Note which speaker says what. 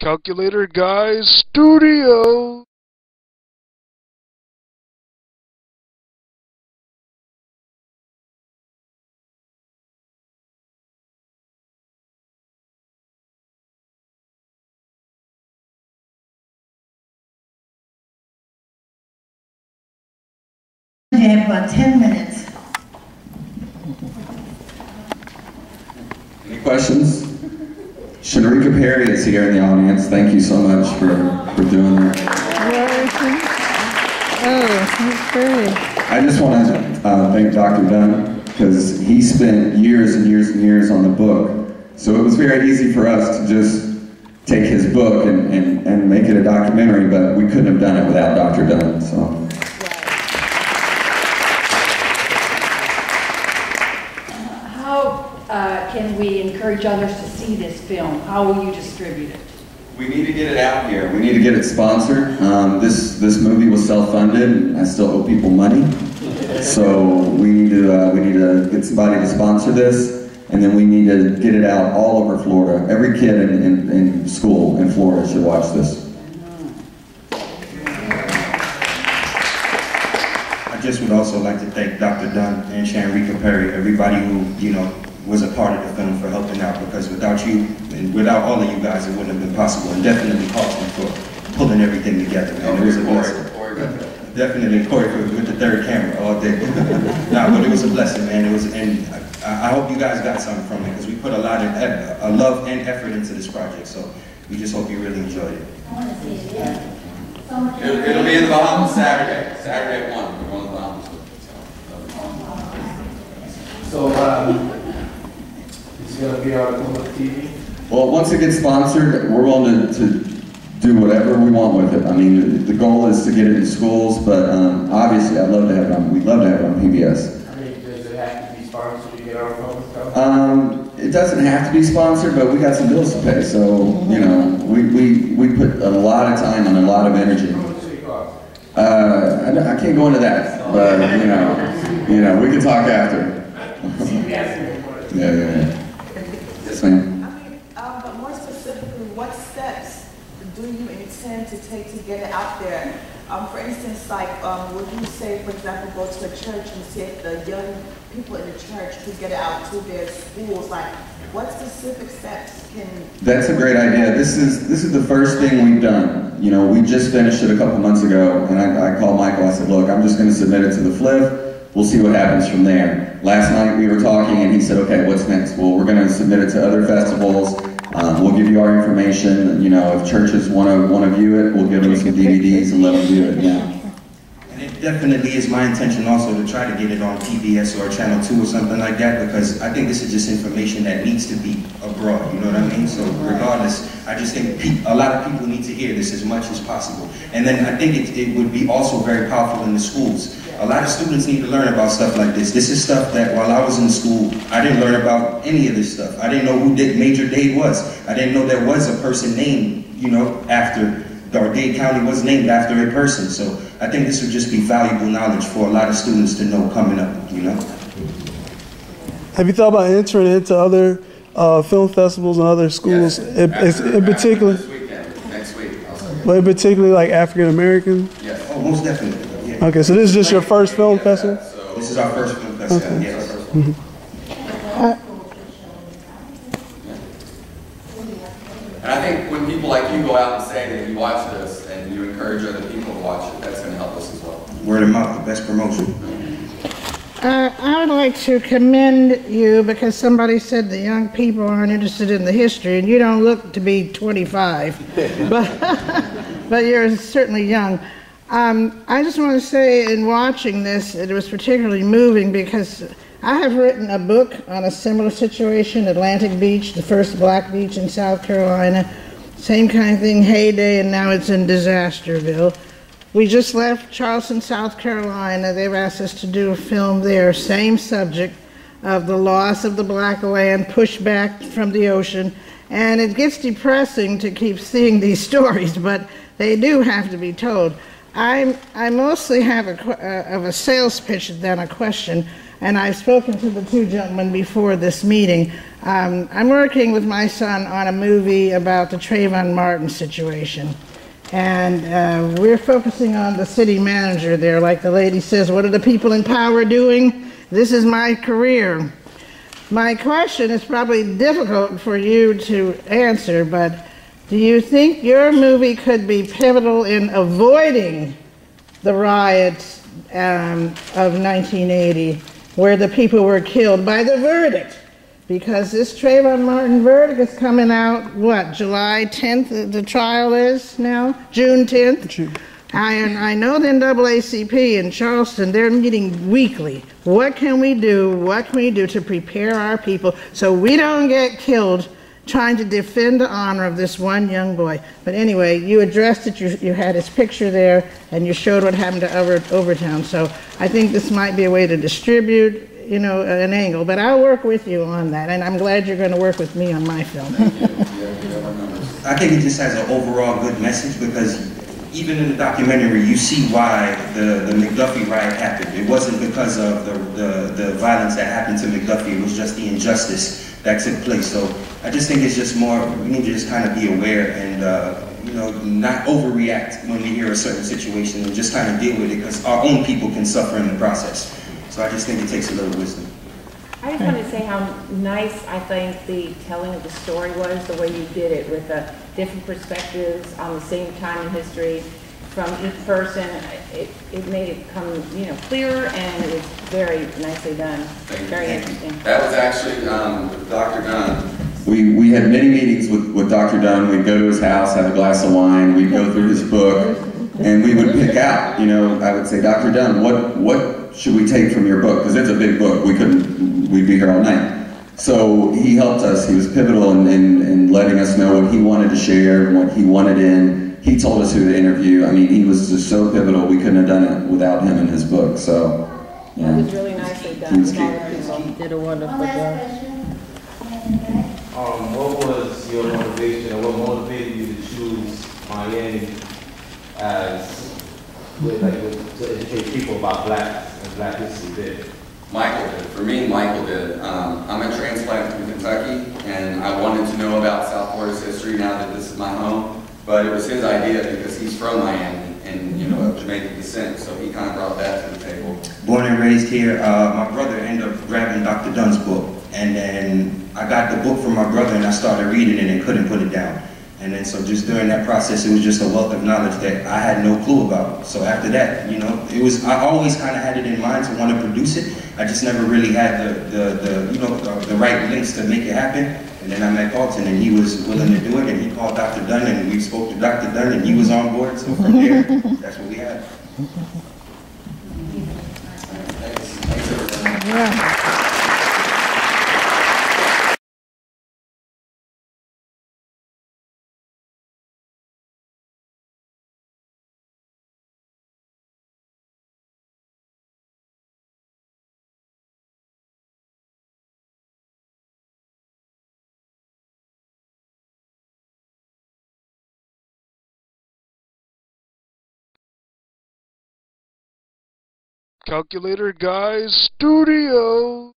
Speaker 1: Calculator Guys Studio.
Speaker 2: You have about 10 minutes.
Speaker 3: Any questions? Shanarika Perry is here in the audience. Thank you so much for doing that.
Speaker 4: Oh, that's great.
Speaker 3: I just want to thank Dr. Dunn because he spent years and years and years on the book. So it was very easy for us to just take his book and make it a documentary, but we couldn't have done it without Dr. Dunn. So.
Speaker 5: Can we encourage others to see this film? How will you distribute it?
Speaker 3: We need to get it out here. We need to get it sponsored. This movie was self-funded. I still owe people money, so we need to get somebody to sponsor this, and then we need to get it out all over Florida. Every kid in school in Florida should watch this.
Speaker 6: I just would also like to thank Dr. Dunn and Shanarika Perry, everybody who was a part of the film for helping out, because without you and without all of you guys, it wouldn't have been possible. And definitely Carlton for pulling everything together, man. It was a blessing. Definitely Corey with the third camera all day. Nah, but it was a blessing, man. It was, and I hope you guys got something from it, because we put a lot of love and effort into this project. So we just hope you really enjoyed it.
Speaker 2: I want to see it, yeah.
Speaker 3: It'll be in the Bahamas Saturday. Saturday at 1. We're going to the Bahamas with it.
Speaker 7: So it's going to be on public TV?
Speaker 3: Well, once it gets sponsored, we're willing to do whatever we want with it. I mean, the goal is to get it in schools, but obviously we'd love to have it on PBS.
Speaker 7: I mean, does it have to be sponsored to get our film stuff?
Speaker 3: It doesn't have to be sponsored, but we got some bills to pay, so, we put a lot of time and a lot of energy.
Speaker 7: How much does it cost?
Speaker 3: I can't go into that, but, we can talk after. Yeah. Yes, ma'am.
Speaker 8: But more specifically, what steps do you intend to take to get it out there? For instance, would you say, for example, go to a church and see if the young people in the church could get it out to their schools? What specific steps can...
Speaker 3: That's a great idea. This is the first thing we've done. We just finished it a couple months ago, and I called Michael. I said, look, I'm just going to submit it to the FLIFF. We'll see what happens from there. Last night we were talking, and he said, okay, what's next? Well, we're going to submit it to other festivals. We'll give you our information. If churches want to view it, we'll give them some DVDs and let them view it. Yeah.
Speaker 6: And it definitely is my intention also to try to get it on PBS or Channel 2 or something like that, because I think this is just information that needs to be abroad, you know what I mean? So regardless, I just think a lot of people need to hear this as much as possible. And then I think it would be also very powerful in the schools. A lot of students need to learn about stuff like this. This is stuff that while I was in school, I didn't learn about any of this stuff. I didn't know who Major Dade was. I didn't know there was a person named, after, or Dade County was named after a person. So I think this would just be valuable knowledge for a lot of students to know coming up,
Speaker 9: Have you thought about entering into other film festivals and other schools?
Speaker 3: Yes.
Speaker 9: In particular?
Speaker 3: This weekend, next week.
Speaker 9: But in particularly like African American?
Speaker 3: Yes.
Speaker 6: Oh, most definitely. Yeah.
Speaker 9: Okay, so this is just your first film festival?
Speaker 6: This is our first film festival,
Speaker 9: Okay.
Speaker 6: yes.
Speaker 3: And I think when people like you go out and say that you watch this and you encourage other people to watch it, that's going to help us as well.
Speaker 6: Word of mouth, the best promotion.
Speaker 4: I would like to commend you because somebody said the young people aren't interested in the history, and you don't look to be 25, but you're certainly young. I just want to say in watching this, it was particularly moving because I have written a book on a similar situation, Atlantic Beach, the first black beach in South Carolina. Same kind of thing, heyday, and now it's in Disasterville. We just left Charleston, South Carolina. They've asked us to do a film there, same subject of the loss of the black land, pushed back from the ocean. And it gets depressing to keep seeing these stories, but they do have to be told. I mostly have a sales pitch than a question. and I've spoken to the two gentlemen before this meeting. I'm working with my son on a movie about the Trayvon Martin situation. And we're focusing on the city manager there. Like the lady says, what are the people in power doing? This is my career. My question is probably difficult for you to answer, but do you think your movie could be pivotal in avoiding the riots of 1980, where the people were killed by the verdict? Because this Trayvon Martin verdict is coming out, what, July 10th the trial is now? June 10th?
Speaker 9: June.
Speaker 4: I know the NAACP in Charleston, they're meeting weekly. What can we do? What can we do to prepare our people so we don't get killed trying to defend the honor of this one young boy? But anyway, you addressed it, you had his picture there, and you showed what happened to Overtown. So I think this might be a way to distribute, you know, an angle. But I'll work with you on that, and I'm glad you're going to work with me on my film.
Speaker 6: I think it just has an overall good message, because even in the documentary, you see why the McDuffie riot happened. It wasn't because of the violence that happened to McDuffie. It was just the injustice that took place. So I just think it's just more, we need to just kind of be aware and, you know, not overreact when we hear a certain situation, and just kind of deal with it, because our own people can suffer in the process. So I just think it takes a little wisdom.
Speaker 10: I just wanted to say how nice I think the telling of the story was, the way you did it, with the different perspectives on the same time in history from each person. It made it come, you know, clearer, and it was very nicely done. Very interesting.
Speaker 3: That was actually with Dr. Dunn. We had many meetings with Dr. Dunn. We'd go to his house, have a glass of wine, we'd go through his book, and we would pick out, you know, I would say, Dr. Dunn, what should we take from your book? Because it's a big book. We'd be here all night. So he helped us. He was pivotal in letting us know what he wanted to share, what he wanted in. He told us who to interview. I mean, he was just so pivotal. We couldn't have done it without him and his book. So, yeah.
Speaker 10: It was really nicely done.
Speaker 3: He was
Speaker 10: He did a wonderful job.
Speaker 7: What was your motivation, or what motivated you to choose Miami as to educate people about Black and Black history?
Speaker 3: Michael did. For me, Michael did. I'm a transplant from Kentucky, and I wanted to know about South Florida's history now that this is my home. But it was his idea because he's from Miami and, you know, of Jamaican descent, so he kind of brought that to the table.
Speaker 6: Born and raised here, my brother ended up grabbing Dr. Dunn's book, and then I got the book from my brother and I started reading it and couldn't put it down. And then so just during that process, it was just a wealth of knowledge that I had no clue about. So after that, you know, I always kind of had it in mind to want to produce it. I just never really had the right links to make it happen. And then I met Carlton, and he was willing to do it, and he called Dr. Dunn, and we spoke to Dr. Dunn, and he was on board. So from there, that's what we had. Thanks everyone.
Speaker 4: Yeah.
Speaker 1: Calculator Guys Studio.